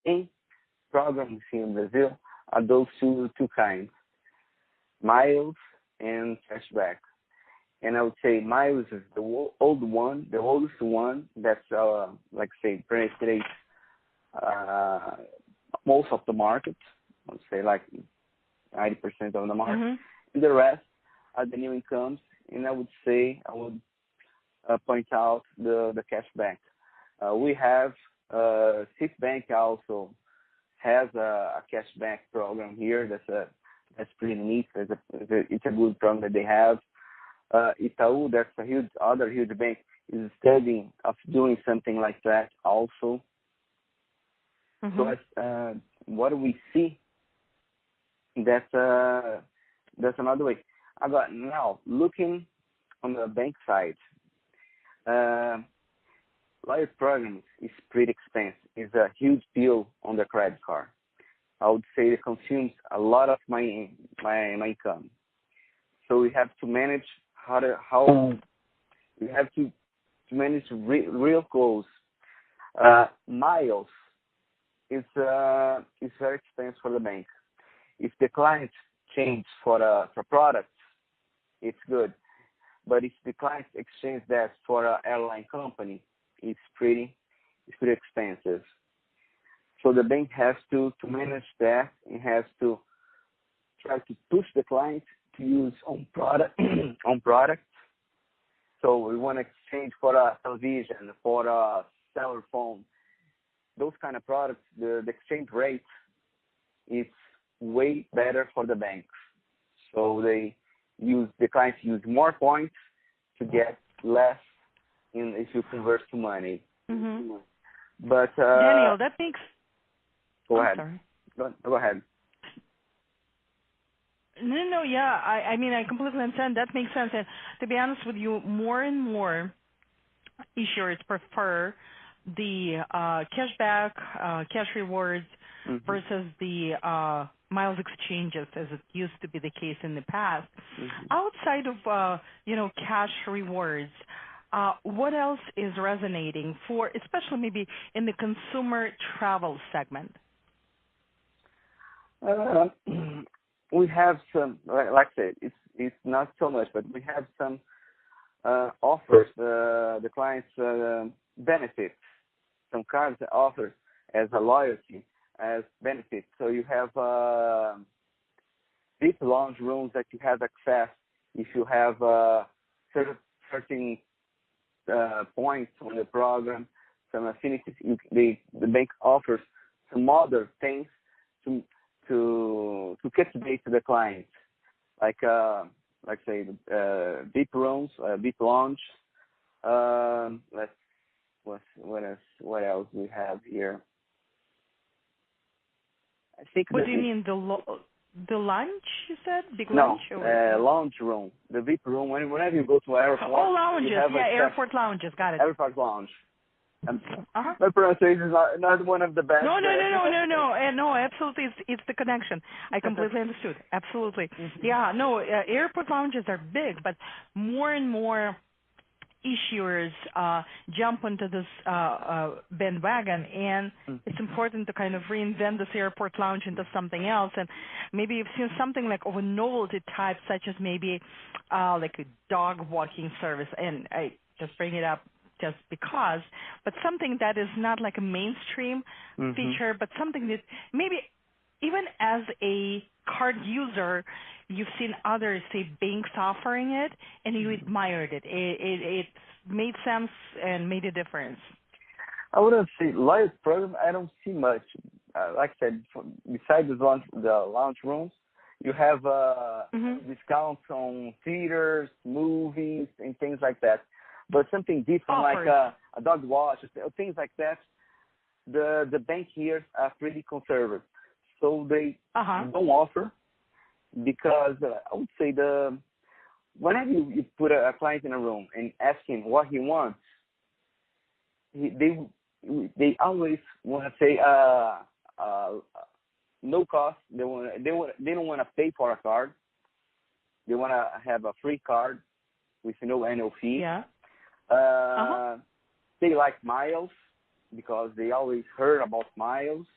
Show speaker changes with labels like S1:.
S1: main programs here in Brazil are those two kinds, miles and cashback. And I would say miles is the oldest one that's like say penetrates most of the market. I would say like 90% of the market.
S2: Mm-hmm.
S1: And the rest are the new incomes. And I would point out the cashback. We have Citibank also has a cashback program here. That's pretty neat. It's a good program that they have. Itaú, that's other huge bank, is studying of doing something like that also.
S2: Mm-hmm.
S1: So what we see, that's another way. Now looking on the bank side, loyalty programs is pretty expensive. It's a huge bill on the credit card. I would say it consumes a lot of my income. So we have to manage we have to manage real close. Miles is very expensive for the bank. If the client change for products, it's good. But if the client exchange that for an airline company, it's pretty expensive. So the bank has to manage that and has to try to push the client to use on product. So we want to exchange for a television, for a cell phone, those kind of products. The exchange rate is way better for the banks. So the clients use more points to get less if you convert to money.
S2: Mm-hmm.
S1: But
S2: Daniel, that makes.
S1: Go ahead.
S2: Sorry.
S1: Go ahead.
S2: No, yeah. I mean, I completely understand. That makes sense. And to be honest with you, more and more issuers prefer the cashback, cash rewards
S1: Mm-hmm.
S2: versus the miles exchanges, as it used to be the case in the past.
S1: Mm-hmm.
S2: Outside of cash rewards, what else is resonating for, especially maybe in the consumer travel segment?
S1: We have some, like I said, it's not so much, but we have some offers. The clients benefits. Some cards offers as a loyalty, as benefits. So you have VIP lounge rooms that you have access if you have certain points on the program, some affinities. The bank offers some other things to captivate the client, like say VIP rooms, VIP lounge. What else we have here? I think.
S2: What do you mean, the lunch? You said big
S1: no,
S2: lunch?
S1: Lounge room, the VIP room. Whenever you go to airport,
S2: lounges. Airport lounges. Got it.
S1: Airport lounge. My pronunciation is not one of the best.
S2: No, absolutely. It's the connection. I completely understood. Absolutely.
S1: Mm-hmm.
S2: Yeah, no, airport lounges are big, but more and more issuers jump onto this bandwagon, and it's important to kind of reinvent this airport lounge into something else. And maybe you've seen something like of a novelty type, such as maybe like a dog walking service. And I just bring it up just because, but something that is not like a mainstream feature, but something that maybe even as a card user, you've seen others, say, banks offering it, and you admired it. It made sense and made a difference.
S1: I wouldn't say loyalty program. I don't see much. Like I said, besides the lounge rooms, you have discounts on theaters, movies, and things like that. But something different, like a dog wash, things like that, the bank here are pretty conservative. So they don't offer, because I would say whenever you put a client in a room and ask him what he wants, they always want to say no cost. They don't want to pay for a card. They want to have a free card with no annual fee.
S2: Yeah.
S1: They like miles because they always heard about miles.